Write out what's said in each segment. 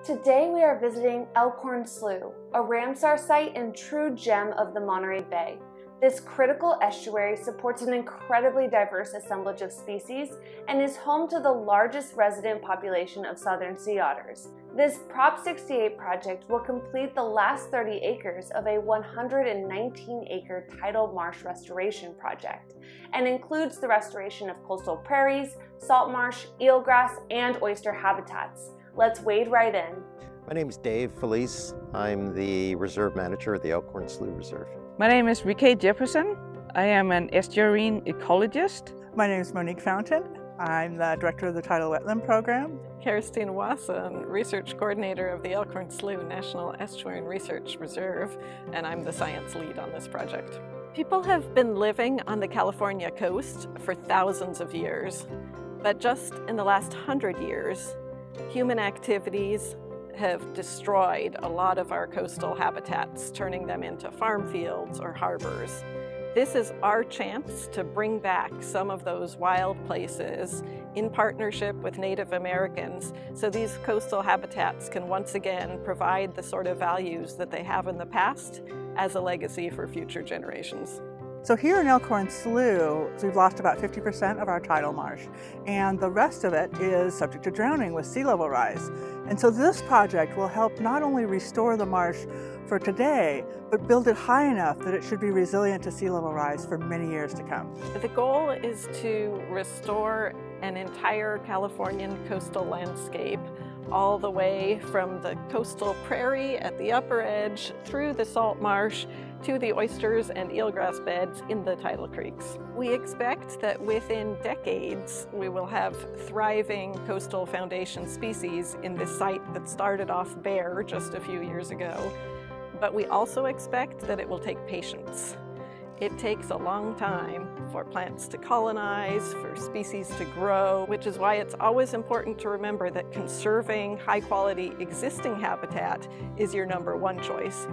Today we are visiting Elkhorn Slough, a Ramsar site and true gem of the Monterey Bay. This critical estuary supports an incredibly diverse assemblage of species and is home to the largest resident population of southern sea otters. This Prop 68 project will complete the last 30 acres of a 119-acre tidal marsh restoration project and includes the restoration of coastal prairies, salt marsh, eelgrass, and oyster habitats. Let's wade right in. My name is Dave Felice. I'm the reserve manager at the Elkhorn Slough Reserve. My name is Ricky Jefferson. I am an estuarine ecologist. My name is Monique Fountain. I'm the director of the Tidal Wetland Program. Kerstin Wasson, research coordinator of the Elkhorn Slough National Estuarine Research Reserve, and I'm the science lead on this project. People have been living on the California coast for thousands of years, but just in the last 100 years, human activities have destroyed a lot of our coastal habitats, turning them into farm fields or harbors. This is our chance to bring back some of those wild places in partnership with Native Americans so these coastal habitats can once again provide the sort of values that they have in the past as a legacy for future generations. So here in Elkhorn Slough, we've lost about 50% of our tidal marsh, and the rest of it is subject to drowning with sea level rise. And so this project will help not only restore the marsh for today, but build it high enough that it should be resilient to sea level rise for many years to come. The goal is to restore an entire Californian coastal landscape, all the way from the coastal prairie at the upper edge, through the salt marsh, to the oysters and eelgrass beds in the tidal creeks. We expect that within decades we will have thriving coastal foundation species in this site that started off bare just a few years ago. But we also expect that it will take patience. It takes a long time for plants to colonize, for species to grow, which is why it's always important to remember that conserving high-quality existing habitat is your #1 choice.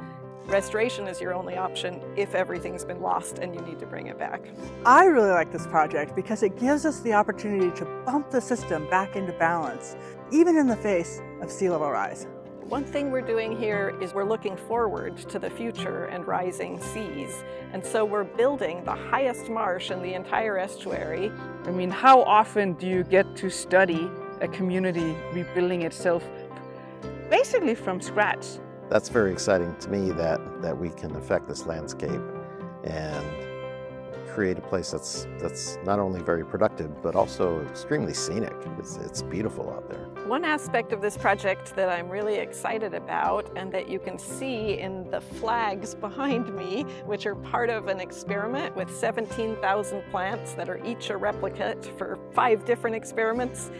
Restoration is your only option if everything's been lost and you need to bring it back. I really like this project because it gives us the opportunity to bump the system back into balance, even in the face of sea level rise. One thing we're doing here is we're looking forward to the future and rising seas. And so we're building the highest marsh in the entire estuary. I mean, how often do you get to study a community rebuilding itself basically from scratch? That's very exciting to me that we can affect this landscape and create a place that's not only very productive, but also extremely scenic. It's beautiful out there. One aspect of this project that I'm really excited about and that you can see in the flags behind me, which are part of an experiment with 17,000 plants that are each a replicate for 5 different experiments,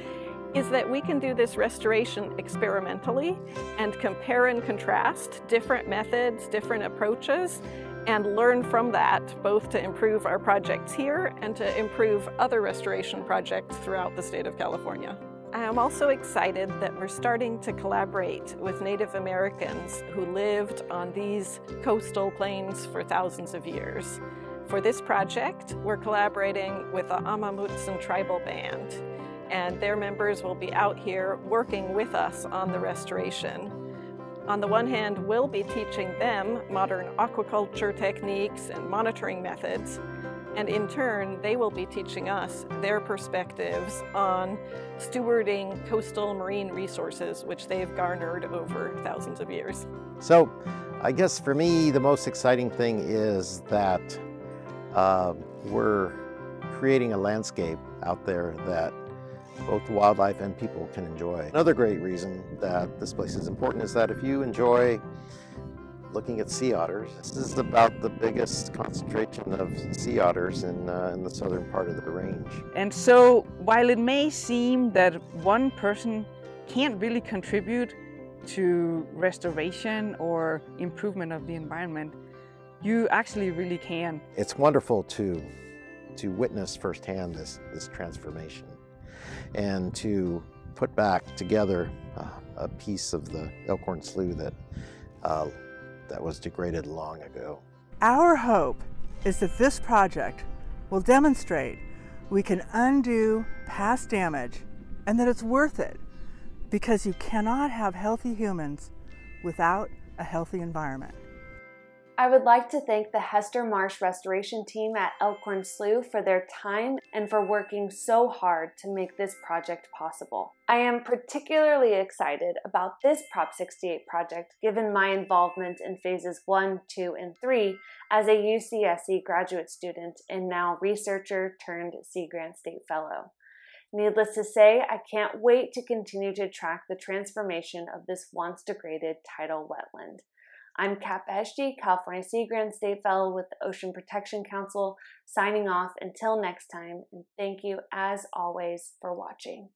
is that we can do this restoration experimentally and compare and contrast different methods, different approaches, and learn from that, both to improve our projects here and to improve other restoration projects throughout the state of California. I am also excited that we're starting to collaborate with Native Americans who lived on these coastal plains for thousands of years. For this project, we're collaborating with the Amah Mutsun Tribal Band, and their members will be out here working with us on the restoration. On the one hand, we'll be teaching them modern aquaculture techniques and monitoring methods, and in turn, they will be teaching us their perspectives on stewarding coastal marine resources, which they've garnered over thousands of years. So I guess for me, the most exciting thing is that we're creating a landscape out there that both wildlife and people can enjoy. Another great reason that this place is important is that if you enjoy looking at sea otters, this is about the biggest concentration of sea otters in the southern part of the range. And so while it may seem that one person can't really contribute to restoration or improvement of the environment, you actually really can. It's wonderful to witness firsthand this transformation, and to put back together a piece of the Elkhorn Slough that was degraded long ago. Our hope is that this project will demonstrate we can undo past damage and that it's worth it because you cannot have healthy humans without a healthy environment. I would like to thank the Hester Marsh Restoration Team at Elkhorn Slough for their time and for working so hard to make this project possible. I am particularly excited about this Prop 68 project given my involvement in phases 1, 2, and 3 as a UCSC graduate student and now researcher turned Sea Grant State Fellow. Needless to say, I can't wait to continue to track the transformation of this once degraded tidal wetland. I'm Kat Beshti, California Sea Grant State Fellow with the Ocean Protection Council, signing off until next time, and thank you as always for watching.